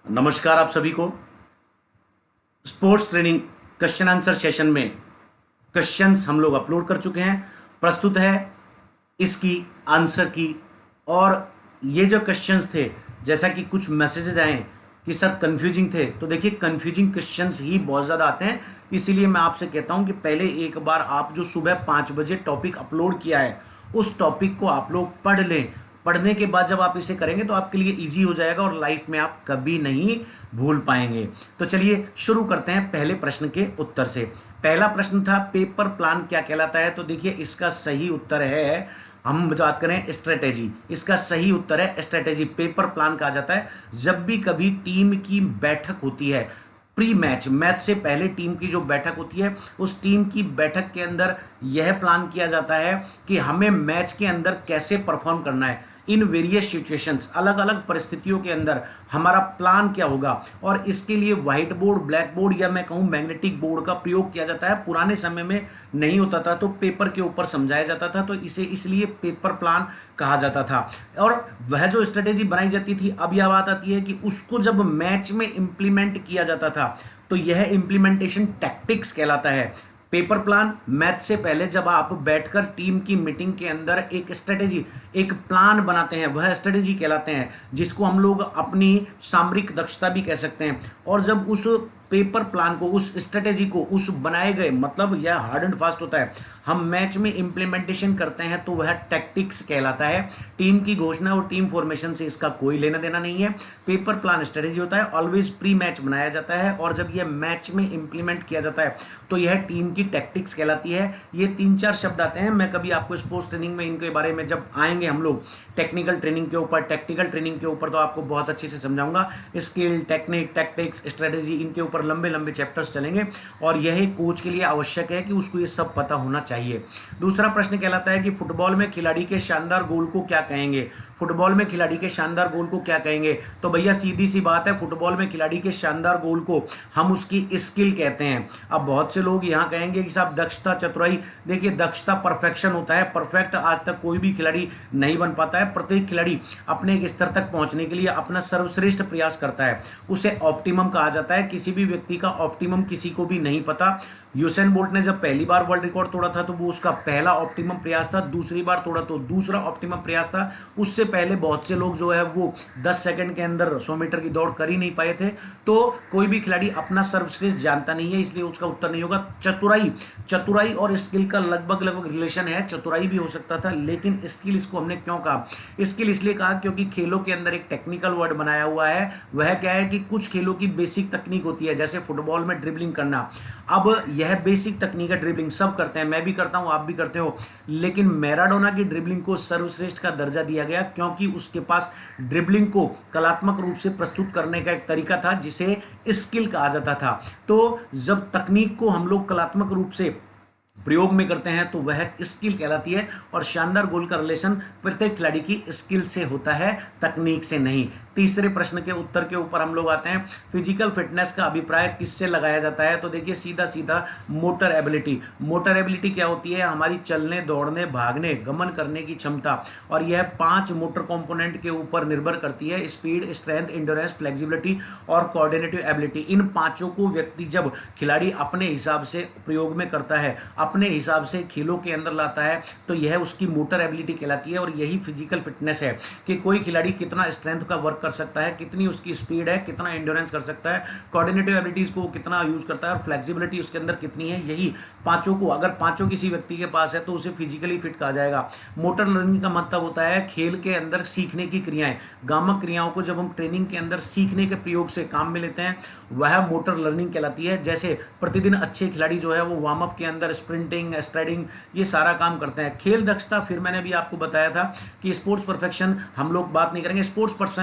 नमस्कार आप सभी को। Sports training question answer session में क्वेश्चंस हम लोग अपलोड कर चुके हैं। प्रस्तुत है इसकी आंसर की। और ये जो क्वेश्चंस थे, जैसा कि कुछ मैसेजेस आए कि सर कंफ्यूजिंग थे, तो देखिए कंफ्यूजिंग क्वेश्चंस ही बहुत ज़्यादा आते हैं। इसीलिए मैं आपसे कहता हूं कि पहले एक बार आप जो सुबह 5 बजे टॉपिक अपलोड किया है उस टॉपिक को आप लोग पढ़ लें। पढ़ने के बाद जब आप इसे करेंगे तो आपके लिए इजी हो जाएगा और लाइफ में आप कभी नहीं भूल पाएंगे। तो चलिए शुरू करते हैं पहले प्रश्न के उत्तर से। पहला प्रश्न था पेपर प्लान क्या कहलाता है। तो देखिए इसका सही उत्तर है, हम बात करें स्ट्रेटेजी, इसका सही उत्तर है स्ट्रेटेजी। पेपर प्लान कहा जाता है जब भी कभी टीम की बैठक होती है, प्री मैच, मैच से पहले टीम की जो बैठक होती है, उस टीम की बैठक के अंदर यह प्लान किया जाता है कि हमें मैच के अंदर कैसे परफॉर्म करना है। इन वेरियस सिचुएशंस, अलग अलग परिस्थितियों के अंदर हमारा प्लान क्या होगा, और इसके लिए व्हाइट बोर्ड, ब्लैक बोर्ड या मैं कहूं मैग्नेटिक बोर्ड का प्रयोग किया जाता है। पुराने समय में नहीं होता था तो पेपर के ऊपर समझाया जाता था, तो इसे इसलिए पेपर प्लान कहा जाता था। और वह जो स्ट्रेटेजी बनाई जाती थी, अब यह बात आती है कि उसको जब मैच में इंप्लीमेंट किया जाता था तो यह इंप्लीमेंटेशन टैक्टिक्स कहलाता है। पेपर प्लान, मैच से पहले जब आप बैठकर टीम की मीटिंग के अंदर एक स्ट्रेटेजी, एक प्लान बनाते हैं, वह स्ट्रेटेजी कहलाते हैं, जिसको हम लोग अपनी सामरिक दक्षता भी कह सकते हैं। और जब उस पेपर प्लान को, उस स्ट्रेटेजी को, उस बनाए गए, मतलब यह हार्ड एंड फास्ट होता है, हम मैच में इंप्लीमेंटेशन करते हैं तो वह टैक्टिक्स कहलाता है। टीम की घोषणा और टीम फॉर्मेशन से इसका कोई लेना देना नहीं है। पेपर प्लान स्ट्रेटेजी होता है, ऑलवेज प्री मैच बनाया जाता है, और जब यह मैच में इंप्लीमेंट किया जाता है तो यह टीम की टैक्टिक्स कहलाती है। ये 3-4 शब्द आते हैं, मैं कभी आपको स्पोर्ट्स ट्रेनिंग में इनके बारे में जब आएंगे हम लोग टेक्निकल ट्रेनिंग के ऊपर, टैक्टिकल ट्रेनिंग के ऊपर, तो आपको बहुत अच्छे से समझाऊंगा। स्किल, टेक्निक, टैक्टिक्स, स्ट्रेटेजी, इनके ऊपर लंबे लंबे चैप्टर्स चलेंगे, और यह कोच के लिए आवश्यक है कि उसको ये सब पता होना चाहिए। दूसरा प्रश्न कहलाता है कि फुटबॉल में खिलाड़ी के शानदार गोल को क्या कहेंगे। फुटबॉल में खिलाड़ी के शानदार गोल को क्या कहेंगे। तो भैया सीधी सी बात है, फुटबॉल में खिलाड़ी के शानदार गोल को हम उसकी स्किल कहते हैं। अब बहुत से लोग यहां कहेंगे कि साहब दक्षता, चतुराई। देखिए दक्षता परफेक्शन होता है, परफेक्ट आज तक कोई भी खिलाड़ी नहीं बन पाता है। प्रत्येक खिलाड़ी अपने एक स्तर तक पहुंचने के लिए अपना सर्वश्रेष्ठ प्रयास करता है, उसे ऑप्टिमम कहा जाता है। किसी भी व्यक्ति का ऑप्टिमम किसी को भी नहीं पता। यूसेन बोल्ट ने जब पहली बार वर्ल्ड रिकॉर्ड तोड़ा था तो वो उसका पहला ऑप्टिमम प्रयास था, दूसरी बार तोड़ा तो दूसरा ऑप्टिमम प्रयास था। उससे पहले बहुत से लोग जो है वो 10 सेकंड के अंदर 100 मीटर की दौड़ कर ही नहीं पाए थे। तो कोई भी खिलाड़ी अपना सर्वश्रेष्ठ जानता नहीं है, इसलिए उसका उत्तर नहीं होगा। चतुराई, चतुराई और स्किल का लगभग लगभग रिलेशन है। चतुराई भी हो सकता था, लेकिन स्किल इसको हमने क्यों कहा, स्किल इसलिए कहा क्योंकि खेलों के अंदर एक टेक्निकल वर्ड बनाया हुआ है। वह क्या है कि कुछ खेलों की बेसिक तकनीक होती है, जैसे फुटबॉल में ड्रिबलिंग करना। अब यह बेसिक तकनीक है, ड्रिबलिंग सब करते हैं, मैं भी करता हूं, आप भी करते हो, लेकिन मैराडोना की ड्रिबलिंग को सर्वश्रेष्ठ का दर्जा दिया गया क्योंकि उसके पास ड्रिबलिंग को कलात्मक रूप से प्रस्तुत करने का एक तरीका था जिसे स्किल कहा जाता था। तो जब तकनीक को हम लोग कलात्मक रूप से प्रयोग में करते हैं तो वह स्किल कहलाती है, और शानदार गोल का रिलेशन प्रत्येक खिलाड़ी की स्किल से होता है, तकनीक से नहीं। तीसरे प्रश्न के उत्तर के ऊपर हम लोग आते हैं, फिजिकल फिटनेस का अभिप्राय किससे लगाया जाता है। तो देखिए सीधा सीधा मोटर एबिलिटी। मोटर एबिलिटी क्या होती है, हमारी चलने, दौड़ने, भागने, गमन करने की क्षमता, और यह 5 मोटर कंपोनेंट के ऊपर निर्भर करती है, स्पीड, स्ट्रेंथ, इंड्योरेंस, फ्लेक्सिबिलिटी और कोऑर्डिनेटिव एबिलिटी। इन पांचों को व्यक्ति जब खिलाड़ी अपने हिसाब से प्रयोग में करता है, अपने हिसाब से खेलों के अंदर लाता है, तो यह उसकी मोटर एबिलिटी कहलाती है। और यही फिजिकल फिटनेस है कि कोई खिलाड़ी कितना स्ट्रेंथ का वर्क कर सकता है, कितनी उसकी स्पीड है, कितना एंड्योरेंस कर सकता है, कोऑर्डिनेटिव एबिलिटीज को कितना यूज करता है, और फ्लेक्सिबिलिटी उसके अंदर कितनी है। यही पांचों को, अगर पांचों किसी व्यक्ति के पास है तो उसे फिजिकली फिट कहा जाएगा। मोटर लर्निंग का मतलब होता है खेल के अंदर सीखने की क्रियाएं, गामक क्रियाओं को जब हम ट्रेनिंग के अंदर सीखने के प्रयोग से काम में लेते हैं, वह मोटर लर्निंग कहलाती है। जैसे प्रतिदिन अच्छे खिलाड़ी जो है वो वार्म अप के अंदर स्प्रिंटिंग, स्ट्राइडिंग, ये सारा काम करते हैं। खेल दक्षता, फिर मैंने भी आपको बताया था कि स्पोर्ट्स परफेक्शन हम लोग बात नहीं करेंगे। स्पोर्ट्स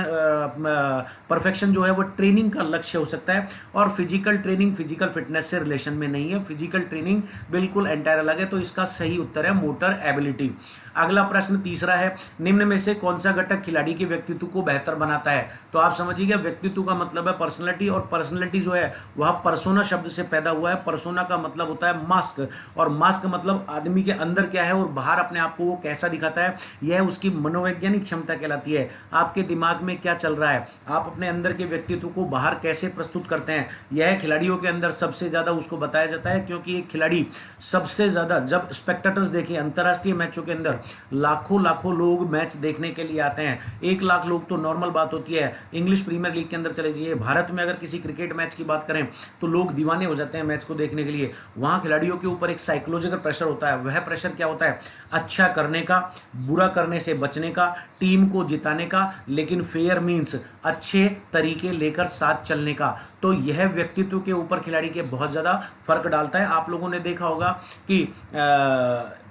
परफेक्शन जो है वो ट्रेनिंग का लक्ष्य हो सकता है, और फिजिकल ट्रेनिंग फिजिकल फिटनेस से रिलेशन में नहीं है। फिजिकल ट्रेनिंग बिल्कुल एंटायर अलग है, तो इसका सही उत्तर है मोटर एबिलिटी। अगला प्रश्न तीसरा है, निम्न में से कौन सा घटक खिलाड़ी के व्यक्तित्व को बेहतर बनाता है। तो आप समझिएगा व्यक्तित्व का मतलब है पर्सनैलिटी, और पर्सनैलिटी जो है वह पर्सोना शब्द से पैदा हुआ है। पर्सोना का मतलब होता है मास्क, और मास्क मतलब आदमी के अंदर क्या है और बाहर अपने आप को वो कैसा दिखाता है, यह उसकी मनोवैज्ञानिक क्षमता कहलाती है। आपके दिमाग में क्या चल रहा है, आप अपने अंदर के व्यक्तित्व को बाहर कैसे प्रस्तुत करते हैं, यह खिलाड़ियों के अंदर सबसे ज़्यादा उसको बताया जाता है। क्योंकि एक खिलाड़ी सबसे ज़्यादा, जब स्पेक्टेटर्स देखिए अंतर्राष्ट्रीय मैचों के अंदर लाखों लाखों लोग मैच देखने के लिए आते हैं, 1 लाख लोग तो नॉर्मल बात होती है। इंग्लिश प्रीमियर लीग के अंदर चले जाइए, भारत में अगर किसी क्रिकेट मैच की बात करें तो लोग दीवाने हो जाते हैं मैच को देखने के लिए। वहाँ खिलाड़ियों के ऊपर एक साइकोलॉजिकल प्रेशर होता है। वह प्रेशर क्या होता है? अच्छा करने का, बुरा करने से बचने का, टीम को जिताने का, लेकिन फेयर मींस अच्छे तरीके लेकर साथ चलने का। तो यह व्यक्तित्व के ऊपर खिलाड़ी के बहुत ज़्यादा फर्क डालता है। आप लोगों ने देखा होगा कि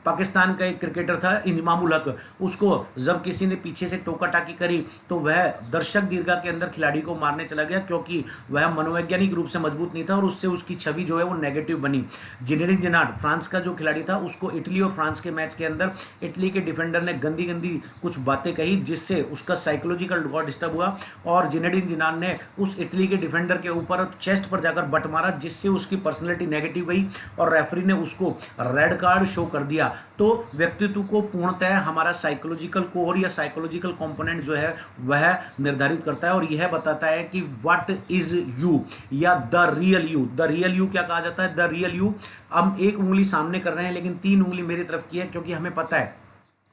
पाकिस्तान का एक क्रिकेटर था इंजमामुल हक, उसको जब किसी ने पीछे से टोका टाकी करी तो वह दर्शक दीर्घा के अंदर खिलाड़ी को मारने चला गया, क्योंकि वह मनोवैज्ञानिक रूप से मजबूत नहीं था और उससे उसकी छवि जो है वो नेगेटिव बनी। जिनेडिन जिनाड फ्रांस का जो खिलाड़ी था, उसको इटली और फ्रांस के मैच के अंदर इटली के डिफेंडर ने गंदी गंदी कुछ बातें कही, जिससे उसका साइकोलॉजिकल रिकॉर्ड डिस्टर्ब हुआ और जिनेडिन जिनाड ने उस इटली के डिफेंडर के ऊपर चेस्ट पर जाकर बट मारा, जिससे उसकी पर्सनैलिटी नेगेटिव गई और रेफरी ने उसको रेड कार्ड शो कर दिया। तो व्यक्तित्व को पूर्णतः हमारा साइकोलॉजिकल कोर या साइकोलॉजिकल कंपोनेंट जो है वह निर्धारित करता है और यह बताता है कि व्हाट इज यू या the real you. The real you क्या कहा जाता है? द रियल यू, हम एक उंगली सामने कर रहे हैं लेकिन 3 उंगली मेरी तरफ की है, क्योंकि हमें पता है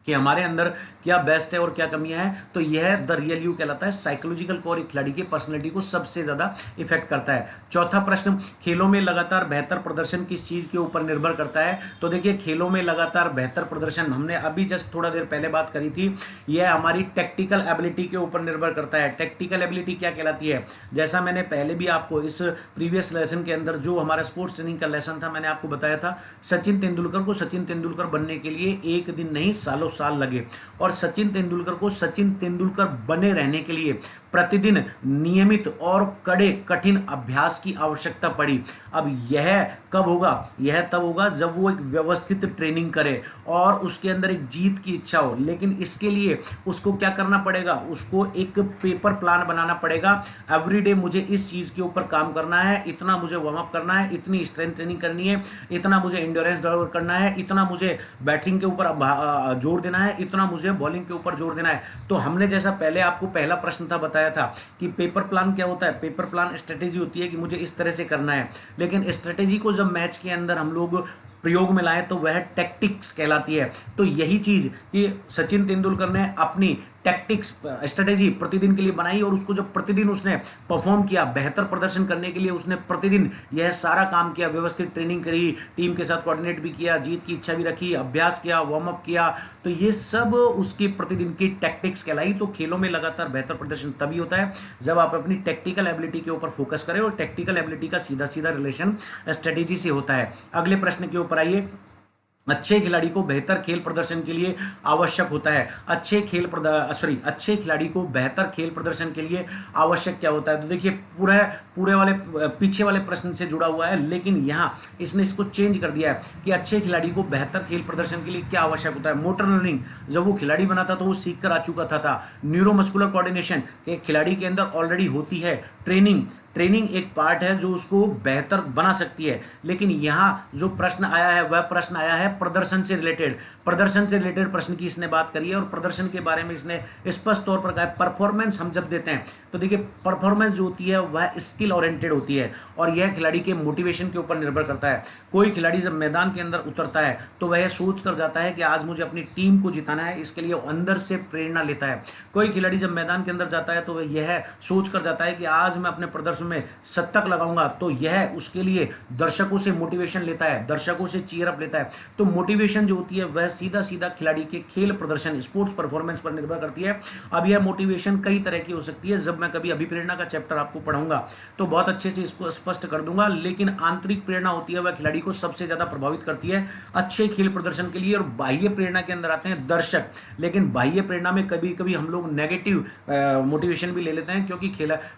कि हमारे अंदर क्या बेस्ट है और क्या कमियां हैं। तो यह द रियल यू कहलाता है। साइकोलॉजिकल कोर एक खिलाड़ी की पर्सनैलिटी को सबसे ज्यादा इफेक्ट करता है। चौथा प्रश्न, खेलों में लगातार बेहतर प्रदर्शन किस चीज के ऊपर निर्भर करता है? तो देखिए, खेलों में लगातार बेहतर प्रदर्शन, हमने अभी जस्ट थोड़ा देर पहले बात करी थी, यह हमारी टेक्टिकल एबिलिटी के ऊपर निर्भर करता है। टेक्टिकल एबिलिटी क्या कहलाती है? जैसा मैंने पहले भी आपको इस प्रीवियस लेसन के अंदर जो हमारा स्पोर्ट्स ट्रेनिंग का लेसन था, मैंने आपको बताया था सचिन तेंदुलकर को सचिन तेंदुलकर बनने के लिए 1 दिन नहीं सालों साल लगे, और सचिन तेंदुलकर को सचिन तेंदुलकर बने रहने के लिए प्रतिदिन नियमित और कड़े कठिन अभ्यास की आवश्यकता पड़ी। अब यह कब होगा? यह तब होगा जब वो एक व्यवस्थित ट्रेनिंग करे और उसके अंदर एक जीत की इच्छा हो। लेकिन इसके लिए उसको क्या करना पड़ेगा? उसको एक पेपर प्लान बनाना पड़ेगा। एवरीडे मुझे इस चीज के ऊपर काम करना है, इतना मुझे वार्म अप करना है, इतनी स्ट्रेंथ ट्रेनिंग करनी है, इतना मुझे एंड्योरेंस डेवलप करना है, इतना मुझे बैटिंग के ऊपर जोर देना है, इतना मुझे बॉलिंग के ऊपर जोर देना है। तो हमने जैसा पहले आपको पहला प्रश्न था बताया था कि पेपर प्लान क्या होता है? पेपर प्लान स्ट्रेटेजी होती है कि मुझे इस तरह से करना है, लेकिन स्ट्रेटेजी को जब मैच के अंदर हम लोग प्रयोग में लाए तो वह टैक्टिक्स कहलाती है। तो यही चीज कि सचिन तेंदुलकर ने अपनी टैक्टिक्स स्ट्रेटेजी प्रतिदिन के लिए बनाई और उसको जब प्रतिदिन उसने परफॉर्म किया, बेहतर प्रदर्शन करने के लिए उसने प्रतिदिन यह सारा काम किया, व्यवस्थित ट्रेनिंग करी, टीम के साथ कोऑर्डिनेट भी किया, जीत की इच्छा भी रखी, अभ्यास किया, वार्म अप किया, तो ये सब उसकी प्रतिदिन की टैक्टिक्स कहलाई। तो खेलों में लगातार बेहतर प्रदर्शन तभी होता है जब आप अपनी टेक्निकल एबिलिटी के ऊपर फोकस करें, और टेक्निकल एबिलिटी का सीधा सीधा रिलेशन स्ट्रेटेजी से होता है। अगले प्रश्न के ऊपर आइए। अच्छे खिलाड़ी को बेहतर खेल प्रदर्शन के लिए आवश्यक होता है। अच्छे खिलाड़ी को बेहतर खेल प्रदर्शन के लिए आवश्यक क्या होता है? तो देखिए, पूरे वाले पीछे वाले प्रश्न से जुड़ा हुआ है, लेकिन यहाँ इसने इसको चेंज कर दिया है कि अच्छे खिलाड़ी को बेहतर खेल प्रदर्शन के लिए क्या आवश्यक होता है। मोटर लर्निंग, जब वो खिलाड़ी बना था तो वो सीख कर आ चुका था। न्यूरोमस्कुलर कोऑर्डिनेशन, एक खिलाड़ी के अंदर ऑलरेडी होती है। ट्रेनिंग एक पार्ट है जो उसको बेहतर बना सकती है, लेकिन यहाँ जो प्रश्न आया है वह प्रश्न आया है प्रदर्शन से रिलेटेड प्रश्न की इसने बात करी है, और प्रदर्शन के बारे में इसने स्पष्ट तौर पर कहा है। परफॉर्मेंस हम जब देते हैं तो देखिए, परफॉर्मेंस जो होती है वह स्किल ओरिएंटेड होती है और यह खिलाड़ी के मोटिवेशन के ऊपर निर्भर करता है। कोई खिलाड़ी जब मैदान के अंदर उतरता है तो वह सोच कर जाता है कि आज मुझे अपनी टीम को जिताना है, इसके लिए अंदर से प्रेरणा लेता है। कोई खिलाड़ी जब मैदान के अंदर जाता है तो वह यह सोच कर जाता है कि आज मैं अपने प्रदर्शन में 70 लगाऊंगा, तो यह उसके लिए दर्शकों से मोटिवेशन लेता है, दर्शकों से चीयर अप लेता है। तो मोटिवेशन जो होती है वह सीधा सीधा खिलाड़ी के खेल प्रदर्शन, स्पोर्ट्स परफॉर्मेंस पर निर्भर करती है। अब यह मोटिवेशन कई तरह की हो सकती है। जब मैं कभी अभिप्रेरणा का चैप्टर आपको पढ़ाऊंगा तो बहुत अच्छे से इसको स्पष्ट कर दूंगा, लेकिन आंतरिक प्रेरणा होती है वह खिलाड़ी को सबसे ज्यादा प्रभावित करती है अच्छे खेल प्रदर्शन के लिए। और बाह्य प्रेरणा के अंदर आते हैं दर्शक, लेकिन बाह्य प्रेरणा में कभी कभी हम लोग नेगेटिव मोटिवेशन भी ले लेते हैं, क्योंकि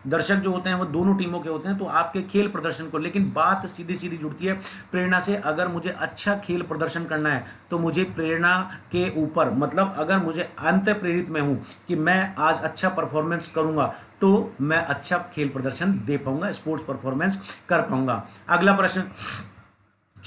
दर्शक जो होते हैं वो दोनों टीमों के होते हैं, तो आपके खेल प्रदर्शन को, लेकिन बात सीधी सीधी जुड़ती है प्रेरणा से। अगर मुझे अच्छा खेल प्रदर्शन करना है तो मुझे प्रेरणा के ऊपर, मतलब अगर मुझे अंत प्रेरित में हूं कि मैं आज अच्छा परफॉर्मेंस करूंगा तो मैं अच्छा खेल प्रदर्शन दे पाऊंगा, स्पोर्ट्स परफॉर्मेंस कर पाऊंगा। अगला प्रश्न,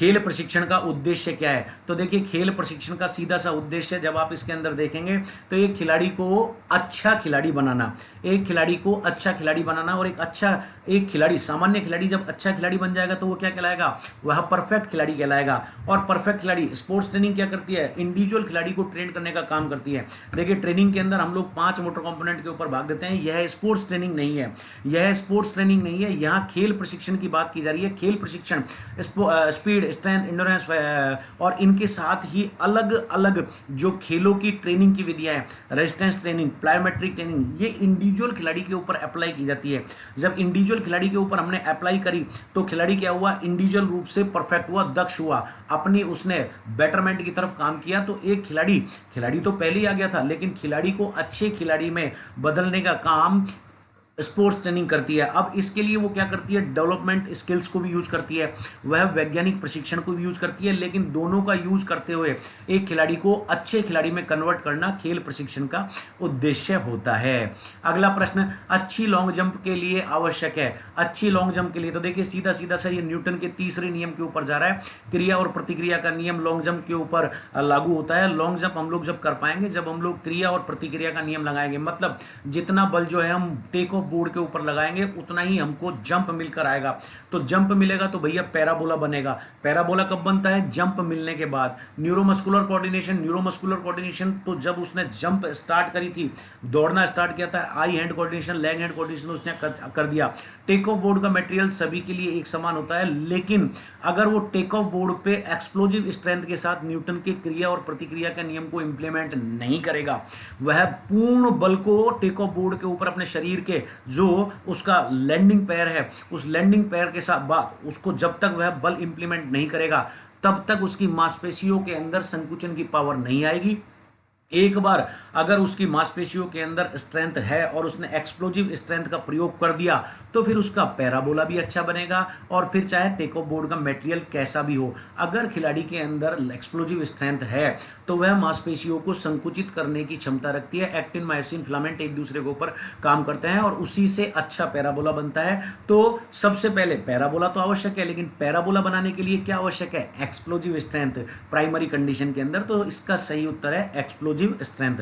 खेल प्रशिक्षण का उद्देश्य क्या है? तो देखिए, खेल प्रशिक्षण का सीधा सा उद्देश्य जब आप इसके अंदर देखेंगे तो एक खिलाड़ी को अच्छा खिलाड़ी बनाना, एक खिलाड़ी को अच्छा खिलाड़ी बनाना, और एक खिलाड़ी, सामान्य खिलाड़ी जब अच्छा खिलाड़ी बन जाएगा तो वो क्या कहलाएगा? वह परफेक्ट खिलाड़ी कहलाएगा। और परफेक्ट खिलाड़ी, स्पोर्ट्स ट्रेनिंग क्या करती है? इंडिविजुअल खिलाड़ी को ट्रेन करने का काम करती है। देखिए, ट्रेनिंग के अंदर हम लोग 5 मोटर कंपोनेंट के ऊपर भाग देते हैं। यह स्पोर्ट्स ट्रेनिंग नहीं है, यह स्पोर्ट्स ट्रेनिंग नहीं है। यहाँ खेल प्रशिक्षण की बात की जा रही है। खेल प्रशिक्षण स्पीड, स्ट्रेंथ, इंडोरेंस और इनके साथ ही अलग अलग जो खेलों की ट्रेनिंग की विधियां हैं, रेजिस्टेंस ट्रेनिंग, प्लायोमेट्रिक ट्रेनिंग, ये इंडिविजुअल खिलाड़ी के ऊपर अप्लाई की जाती है। जब इंडिविजुअल खिलाड़ी के ऊपर हमने अप्लाई करी तो खिलाड़ी क्या हुआ? इंडिविजुअल रूप से परफेक्ट हुआ, दक्ष हुआ, अपनी उसने बेटरमेंट की तरफ काम किया। तो एक खिलाड़ी तो पहले ही आ गया था, लेकिन खिलाड़ी को अच्छे खिलाड़ी में बदलने का काम स्पोर्ट्स ट्रेनिंग करती है। अब इसके लिए वो क्या करती है? डेवलपमेंट स्किल्स को भी यूज करती है, वह वैज्ञानिक प्रशिक्षण को भी यूज करती है, लेकिन दोनों का यूज करते हुए एक खिलाड़ी को अच्छे खिलाड़ी में कन्वर्ट करना खेल प्रशिक्षण का उद्देश्य होता है। अगला प्रश्न, अच्छी लॉन्ग जंप के लिए आवश्यक है। अच्छी लॉन्ग जंप के लिए तो देखिए, सीधा सीधा सा ये न्यूटन के तीसरे नियम के ऊपर जा रहा है। क्रिया और प्रतिक्रिया का नियम लॉन्ग जंप के ऊपर लागू होता है। लॉन्ग जंप हम लोग जब कर पाएंगे जब हम लोग क्रिया और प्रतिक्रिया का नियम लगाएंगे, मतलब जितना बल जो है हम टेक ऑफ बोर्ड के ऊपर लगाएंगे उतना ही हमको जंप मिलकर आएगा। तो जंप मिलेगा तो भैया पैराबोला बनेगा। पैराबोला कब बनता है? जंप मिलने के बाद। न्यूरोमस्कुलर कोऑर्डिनेशन तो जब उसने जंप स्टार्ट करी थी, दौड़ना स्टार्ट किया था, eye hand coordination, leg hand coordination उसने कर दिया। टेक ऑफ बोर्ड का मटेरियल सभी के लिए एक समान होता है, लेकिन अगर वो टेक ऑफ बोर्ड पे एक्सप्लोजिव स्ट्रेंथ के साथ न्यूटन के क्रिया और प्रतिक्रिया के नियम को इंप्लीमेंट नहीं करेगा, वह पूर्ण बल को टेक ऑफ बोर्ड के ऊपर अपने शरीर के जो उसका लैंडिंग पैर है, उस लैंडिंग पैर के साथ उसको जब तक वह बल इंप्लीमेंट नहीं करेगा तब तक उसकी मांसपेशियों के अंदर संकुचन की पावर नहीं आएगी। एक बार अगर उसकी मांसपेशियों के अंदर स्ट्रेंथ है और उसने एक्सप्लोजिव स्ट्रेंथ का प्रयोग कर दिया तो फिर उसका पैराबोला भी अच्छा बनेगा, और फिर चाहे टेक ऑफ बोर्ड का मटेरियल कैसा भी हो, अगर खिलाड़ी के अंदर एक्सप्लोजिव स्ट्रेंथ है तो वह मांसपेशियों को संकुचित करने की क्षमता रखती है। एक्टिन, मायोसिन, फिलामेंट एक दूसरे के ऊपर काम करते हैं और उसी से अच्छा पैराबोला बनता है। तो सबसे पहले पैराबोला तो आवश्यक है, लेकिन पैराबोला बनाने के लिए क्या आवश्यक है? एक्सप्लोजिव स्ट्रेंथ प्राइमरी कंडीशन के अंदर। तो इसका सही उत्तर है एक्सप्लोजिव स्ट्रेंथ।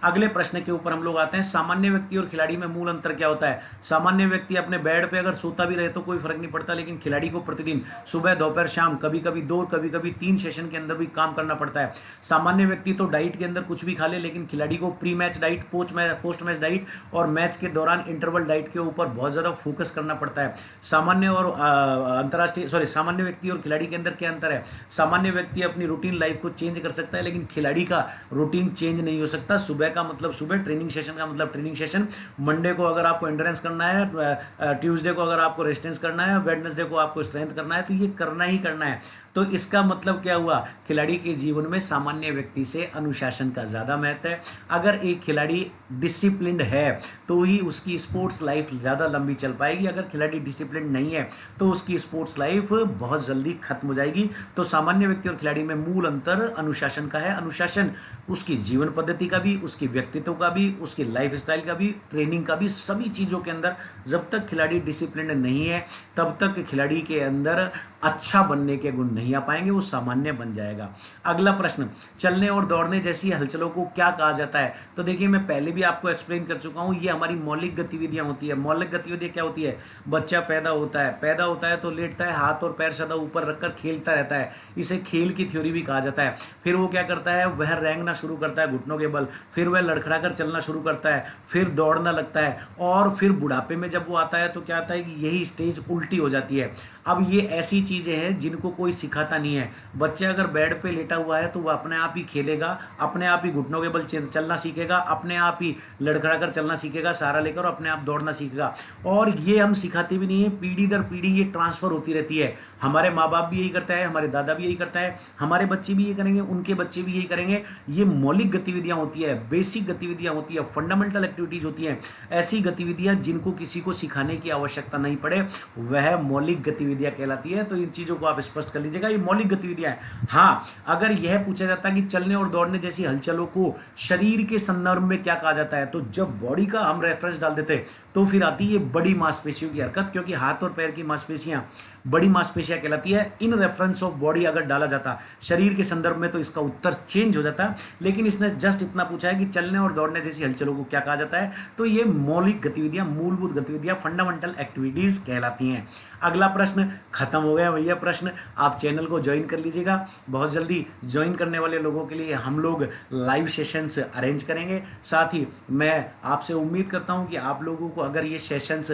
अगले प्रश्न के ऊपर हम लोग आते हैं, सामान्य व्यक्ति और खिलाड़ी में मूल अंतर क्या होता है? सामान्य व्यक्ति अपने बेड पे अगर सोता भी रहे तो कोई फर्क नहीं पड़ता, लेकिन खिलाड़ी को प्रतिदिन सुबह, दोपहर, शाम, कभी कभी 2, कभी कभी 3 सेशन के अंदर भी काम करना पड़ता है। सामान्य व्यक्ति तो डाइट के अंदर कुछ भी खा ले, लेकिन खिलाड़ी को pre match diet, post match diet और मैच के दौरान इंटरवल डाइट के ऊपर बहुत ज्यादा फोकस करना पड़ता है। सामान्य और सामान्य व्यक्ति और खिलाड़ी के अंदर क्या अंतर है? सामान्य व्यक्ति अपनी रूटीन लाइफ को चेंज कर सकता है, लेकिन खिलाड़ी का रूटीन चेंज नहीं हो सकता। सुबह का मतलब सुबह, ट्रेनिंग सेशन का मतलब ट्रेनिंग सेशन। मंडे को अगर आपको एंड्योरेंस करना है, ट्यूसडे को अगर आपको रेजिस्टेंस करना है, वेडनेसडे को आपको स्ट्रेंथ करना है, तो ये करना ही करना है। तो इसका मतलब क्या हुआ? खिलाड़ी के जीवन में सामान्य व्यक्ति से अनुशासन का ज्यादा महत्व है। अगर एक खिलाड़ी डिसिप्लिन्ड है तो ही उसकी स्पोर्ट्स लाइफ ज्यादा लंबी चल पाएगी। अगर खिलाड़ी डिसिप्लिन्ड नहीं है तो उसकी स्पोर्ट्स लाइफ बहुत जल्दी खत्म हो जाएगी। तो सामान्य व्यक्ति और खिलाड़ी में मूल अंतर अनुशासन का है। अनुशासन उसकी जीवन पद्धति का भी, उसकी व्यक्तित्व का भी, उसकी लाइफ स्टाइल का भी, ट्रेनिंग का भी, सभी चीजों के अंदर जब तक खिलाड़ी डिसिप्लिन्ड नहीं है तब तक खिलाड़ी के अंदर अच्छा बनने के गुण नहीं आ पाएंगे, वो सामान्य बन जाएगा। अगला प्रश्न, चलने और दौड़ने जैसी हलचलों को क्या कहा जाता है? तो देखिए, मैं पहले भी आपको एक्सप्लेन कर चुका हूं, ये हमारी मौलिक गतिविधियां होती है। मौलिक गतिविधियां क्या होती है? बच्चा पैदा होता है तो लेटता है, हाथ और पैर सदा ऊपर रखकर खेलता रहता है, इसे खेल की थ्योरी भी कहा जाता है। फिर वो क्या करता है? वह रेंगना शुरू करता है घुटनों के बल, फिर वह लड़खड़ा कर चलना शुरू करता है, फिर दौड़ना लगता है, और फिर बुढ़ापे में जब वो आता है तो क्या आता है कि यही स्टेज उल्टी हो जाती है। अब ये ऐसी चीजें हैं जिनको कोई सिखाता नहीं है। बच्चे अगर बेड पे लेटा हुआ है तो वह अपने आप ही खेलेगा, अपने आप ही घुटनों के बल चलना सीखेगा, अपने आप ही लड़खड़ा कर चलना सीखेगा, सहारा लेकर, और अपने आप दौड़ना सीखेगा। और ये हम सिखाते भी नहीं है, पीढ़ी दर पीढ़ी ये ट्रांसफर होती रहती है। हमारे माँ बाप भी यही करता है, हमारे दादा भी यही करता है, हमारे बच्चे भी ये करेंगे, उनके बच्चे भी यही करेंगे। ये मौलिक गतिविधियां होती है, बेसिक गतिविधियां होती है, फंडामेंटल एक्टिविटीज होती हैं। ऐसी गतिविधियां जिनको किसी को सिखाने की आवश्यकता नहीं पड़े, वह मौलिक गतिविधियां कहलाती है। तो इन चीजों को आप स्पष्ट कर लीजिएगा, ये मौलिक गतिविधियां हैं। हाँ, अगर यह पूछा जाता है कि चलने और दौड़ने जैसी हलचलों को शरीर के संदर्भ में क्या कहा जाता है, तो जब बॉडी का हम रेफरेंस डाल देते तो फिर आती है बड़ी मांसपेशियों की हरकत, क्योंकि हाथ और पैर की मांसपेशियां बड़ी मांसपेशियां कहलाती है। इन रेफरेंस ऑफ बॉडी अगर डाला जाता शरीर के संदर्भ में तो इसका उत्तर चेंज हो जाता, लेकिन इसने जस्ट इतना पूछा है कि चलने और दौड़ने जैसी हलचलों को क्या कहा जाता है, तो ये मौलिक गतिविधियां, मूलभूत गतिविधियां, फंडामेंटल एक्टिविटीज कहलाती हैं। अगला प्रश्न खत्म हो गया भैया प्रश्न, आप चैनल को ज्वाइन कर लीजिएगा। बहुत जल्दी ज्वाइन करने वाले लोगों के लिए हम लोग लाइव सेशंस अरेंज करेंगे। साथ ही मैं आपसे उम्मीद करता हूं कि आप लोगों को अगर ये सेशंस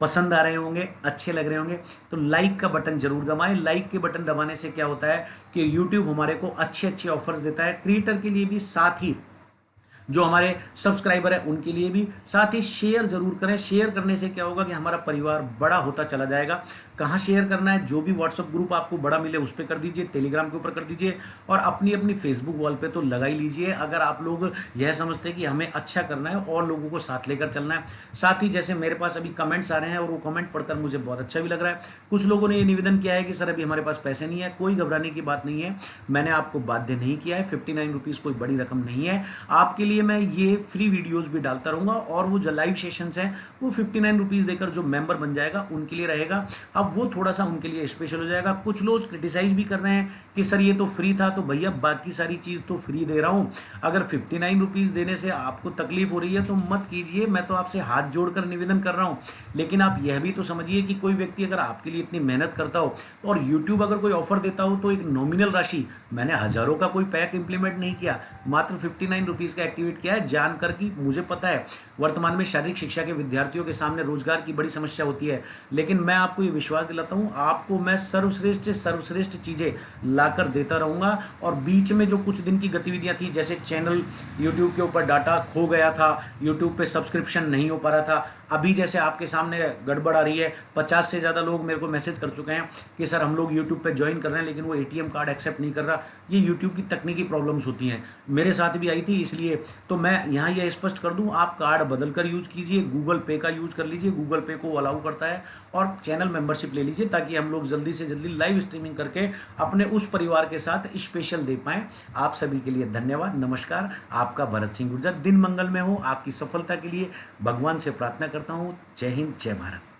पसंद आ रहे होंगे, अच्छे लग रहे होंगे, तो लाइक का बटन जरूर दबाएं। लाइक के बटन दबाने से क्या होता है कि यूट्यूब हमारे को अच्छे अच्छे ऑफर्स देता है, क्रिएटर के लिए भी, साथ ही जो हमारे सब्सक्राइबर है उनके लिए भी। साथ ही शेयर जरूर करें, शेयर करने से क्या होगा कि हमारा परिवार बड़ा होता चला जाएगा। कहाँ शेयर करना है, जो भी व्हाट्सएप ग्रुप आपको बड़ा मिले उस पर कर दीजिए, टेलीग्राम के ऊपर कर दीजिए, और अपनी अपनी फेसबुक वॉल पे तो लगा ही लीजिए अगर आप लोग यह समझते हैं कि हमें अच्छा करना है और लोगों को साथ लेकर चलना है। साथ ही जैसे मेरे पास अभी कमेंट्स आ रहे हैं और वो कमेंट पढ़कर मुझे बहुत अच्छा भी लग रहा है। कुछ लोगों ने ये निवेदन किया है कि सर अभी हमारे पास पैसे नहीं है। कोई घबराने की बात नहीं है, मैंने आपको बाध्य नहीं किया है। 59 रुपीज़ कोई बड़ी रकम नहीं है। आपके लिए मैं ये फ्री वीडियोस भी डालता रहूंगा, और वो जो लाइव सेशंस हैं वो 59 रुपीज़ देकर जो मेंबर बन जाएगा उनके लिए रहेगा। अब वो थोड़ा सा उनके लिए स्पेशल हो जाएगा। कुछ लोग क्रिटिसाइज भी कर रहे हैं कि सर ये तो फ्री था, तो भैया बाकी सारी चीज़ तो फ्री दे रहा हूँ। अगर 59 रुपीज़ देने से आपको तकलीफ हो रही है तो मत कीजिए, मैं तो आपसे हाथ जोड़कर निवेदन कर रहा हूँ। लेकिन आप यह भी तो समझिए कि कोई व्यक्ति अगर आपके लिए इतनी मेहनत करता हो और यूट्यूब अगर कोई ऑफर देता हो तो एक नॉमिनल राशि, मैंने हज़ारों का कोई पैक इंप्लीमेंट नहीं किया, मात्र 59 रुपीज़ का एक्टिवेट किया है, जानकर कि मुझे पता है वर्तमान में शारीरिक शिक्षा के विद्यार्थियों के सामने रोजगार की बड़ी समस्या होती है। लेकिन मैं आपको ये विश्वास दिलाता हूँ, आपको मैं सर्वश्रेष्ठ चीज़ें लाकर देता रहूँगा। और बीच में जो कुछ दिन की गतिविधियाँ थी, जैसे चैनल यूट्यूब के ऊपर डाटा खो गया था, यूट्यूब पे सब्सक्रिप्शन नहीं हो पा रहा था, अभी जैसे आपके सामने गड़बड़ आ रही है। 50 से ज़्यादा लोग मेरे को मैसेज कर चुके हैं कि सर हम लोग यूट्यूब पे ज्वाइन कर रहे हैं लेकिन वो एटीएम कार्ड एक्सेप्ट नहीं कर रहा। ये यूट्यूब की तकनीकी प्रॉब्लम्स होती हैं, मेरे साथ भी आई थी। इसलिए तो मैं यहाँ यह स्पष्ट कर दूँ, आप कार्ड बदल कर यूज कीजिए, गूगल पे का यूज कर लीजिए, गूगल पे को अलाउ करता है, और चैनल मेंबरशिप ले लीजिए ताकि हम लोग जल्दी से जल्दी लाइव स्ट्रीमिंग करके अपने उस परिवार के साथ स्पेशल दे पाएँ। आप सभी के लिए धन्यवाद, नमस्कार। आपका भरत सिंह गुर्जर। दिन मंगल में हो, आपकी सफलता के लिए भगवान से प्रार्थना करता हूँ। जय हिंद, जय भारत।